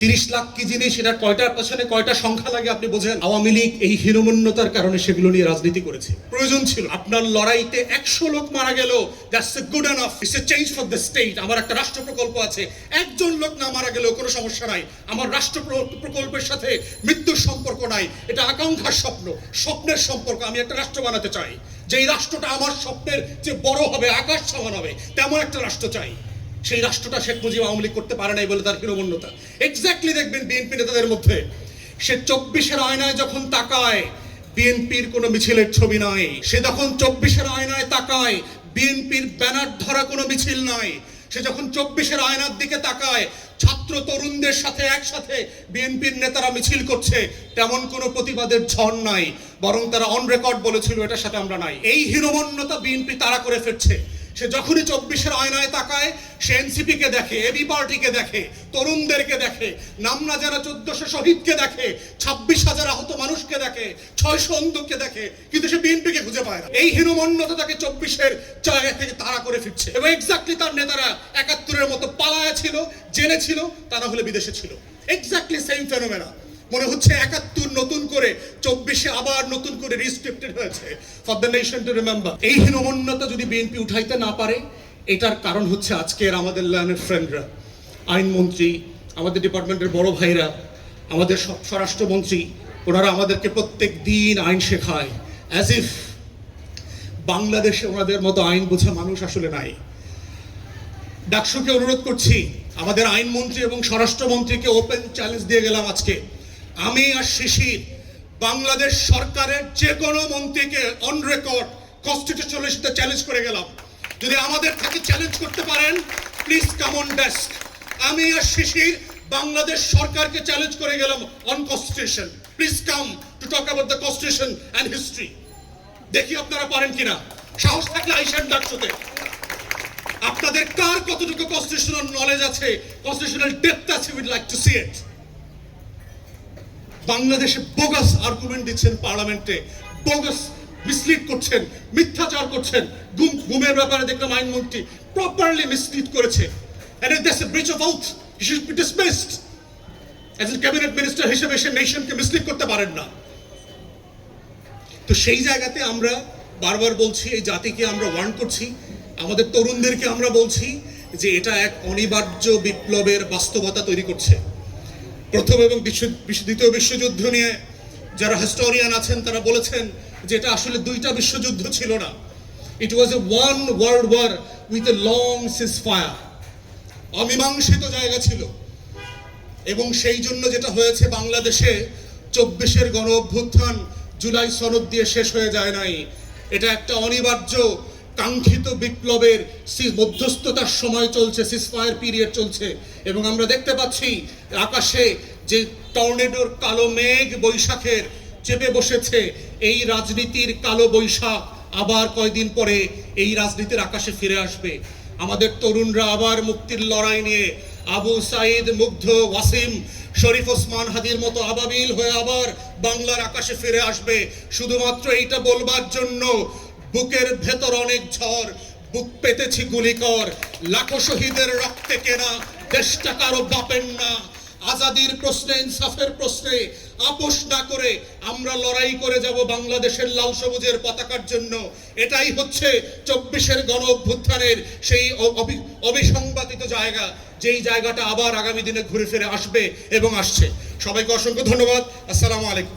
30 লাখ কি জিনিস, সেটা কয়টার পেছনে কয়টা সংখ্যা লাগে আপনি বোঝেন? আওয়ামী লীগ এই হীনমন্যতার কারণে সেগুলো নিয়ে রাজনীতি করেছে। প্রয়োজন ছিল আপনার লড়াইতে 100 লোক মারা গেল, that's a good enough, it's a change for the state. আমার একটা রাষ্ট্র প্রকল্প আছে, একজন লোক না মারা গেলেও কোনো সমস্যা নাই। আমার রাষ্ট্র প্রকল্পের সাথে মৃত্যুর সম্পর্ক নাই, এটা আকাঙ্ক্ষার স্বপ্ন, স্বপ্নের সম্পর্ক। আমি একটা রাষ্ট্র বানাতে চাই, যেই রাষ্ট্রটা আমার স্বপ্নের যে বড় হবে, আকাশ সমান হবে, তেমন একটা রাষ্ট্র চাই। সেই রাষ্ট্রটা শেখ মুজিব আওয়ামী লীগ করতে পারে নাই বলে তার হীনমন্যতা। এক্স্যাক্টলি দেখবেন বিএনপি নেতাদের মধ্যে, সে 24-এর আয়নায় যখন তাকায় বিএনপির কোনো মিছিলের ছবি নাই। সে যখন 24-এর আয়নায় তাকায় বিএনপির ব্যানার ধরা কোনো মিছিল নাই। সে যখন 24-এর আয়নার দিকে তাকায় ছাত্র তরুণদের সাথে একসাথে বিএনপির নেতারা মিছিল করছে, তেমন কোনো প্রতিবাদের ঝড় নাই। বরং তারা অন রেকর্ড বলেছিল এটার সাথে আমরা নাই। এই হীনমন্যতা বিএনপি তারা করে ফেলছে। সে যখনই 24-এর আয়নায় তাকায় সে এনসিপি কে দেখে, এবি পার্টিকে দেখে, তরুণদেরকে দেখে, নাম না জানা 1400 শহীদকে দেখে, 26,000 আহত মানুষকে দেখে, 600 অন্ধকে দেখে, কিন্তু সে বিএনপি কে খুঁজে পায় না। এই হীনমন্যতা তাকে 24-এর জায়গা থেকে তাড়া করে ফিরছে। এবং এক্স্যাক্টলি তার নেতারা 71-এর মতো পালায়া ছিল, জেলে ছিল, তা না হলে বিদেশে ছিল। Exactly same phenomena. মনে হচ্ছে 71 নতুন করে 24-এ আবার নতুন করে রিস্ক্রিপ্টেড হয়েছে for the nation to remember. এই হীনমন্যতা যদি বিএনপি উঠাইতে না পারে, এটার কারণ হচ্ছে আজকের আমাদের লার্নের ফ্রেন্ডরা, আইনমন্ত্রী, আমাদের ডিপার্টমেন্টের বড় ভাইরা, আমাদের স্বরাষ্ট্রমন্ত্রী, ওনারা আমাদেরকে প্রত্যেক দিন আইন শেখায়, অ্যাজ ইফ বাংলাদেশে ওনাদের মতো আইন বোঝা মানুষ আসলে নাই। ডাকসুকে অনুরোধ করছি, আমাদের আইনমন্ত্রী এবং স্বরাষ্ট্রমন্ত্রীকে ওপেন চ্যালেঞ্জ দিয়ে গেলাম আজকে, আমি আর শিশির বাংলাদেশ সরকারের যে কোনো মন্ত্রীকে অন রেকর্ড কনস্টিটিউশনাল ইস্যুতে চ্যালেঞ্জ করে গেলাম। যদি আমাদের থেকে চ্যালেঞ্জ করতে পারেন, প্লিজ কাম অন ডেস্ক। আমি আর শিশির বাংলাদেশ সরকারকে চ্যালেঞ্জ করে গেলাম on constitution. Please come to talk about the constitution and history. দেখি আপনারা পারেন কিনা। সাহস থাকলে আইসেন ডাকসুতে। আপনাদের কার কতটুকু কনস্টিটিউশনাল নলেজ আছে, কনস্টিটিউশনাল ডেপথ আছে, উইড লাইক টু সি ইট। বাংলাদেশে বোগাস আর্গুমেন্ট দিচ্ছেন পার্লামেন্টে, বোগাস মিসলিড করছেন, মিথ্যাচার করছেন। গুমের ব্যাপারে দেখলাম আইনমন্ত্রী প্রপারলি মিসলিড করেছে। And if there's a breach of oath, he should be dismissed. As a cabinet minister হিসেবে সে নেশনকে মিসলিড করতে পারেন না। তো সেই জায়গাতে আমরা বারবার বলছি, এই জাতিকে আমরা ওয়ার্ন করছি, আমাদের তরুণদেরকে আমরা বলছি যে এটা এক অনিবার্য বিপ্লবের বাস্তবতা তৈরি করছে। প্রথম এবং দ্বিতীয় বিশ্বযুদ্ধ নিয়ে যারা হিস্টোরিয়ান আছেন তারা বলেছেন যে এটা আসলে দুইটা বিশ্বযুদ্ধ ছিল না, it was a one world war with a long ceasefire. অমীমাংসিত জায়গা ছিল। এবং সেই জন্য যেটা হয়েছে বাংলাদেশে 24-এর গণ অভ্যুত্থান জুলাই সনদ দিয়ে শেষ হয়ে যায় নাই। এটা একটা অনিবার্য কাঙ্ক্ষিত বিপ্লবের মধ্যস্থতার সময় চলছে, সিজফায়ার পিরিয়ড চলছে। এবং আমরা দেখতে পাচ্ছি আকাশে যে টর্নেডোর কালো মেঘ বৈশাখের চেপে বসেছে, এই রাজনীতির কালো বৈশাখ আবার কয়দিন পরে এই রাজনীতির আকাশে ফিরে আসবে। আমাদের তরুণরা আবার মুক্তির লড়াই নিয়ে আবু সাইদ, মুগ্ধ, ওয়াসিম, শরীফ ওসমান হাদির মতো আবাবিল হয়ে আবার বাংলার আকাশে ফিরে আসবে, শুধুমাত্র এইটা বলবার জন্য বুকের ভেতর অনেক ঝড়, বুক পেতেছি গুলিকর, লাখো শহীদের রক্তে কেনা দেশটা কারো বাপের না। আজাদির প্রশ্নে, ইনসাফের প্রশ্নে আপোষ না করে আমরা লড়াই করে যাব বাংলাদেশের লাল সবুজের পতাকার জন্য। এটাই হচ্ছে 24-এর গণ অভ্যুত্থানের সেই অবিসংবাদিত জায়গা, যেই জায়গাটা আবার আগামী দিনে ঘুরে ফিরে আসবে এবং আসছে। সবাইকে অসংখ্য ধন্যবাদ। আসসালামু আলাইকুম।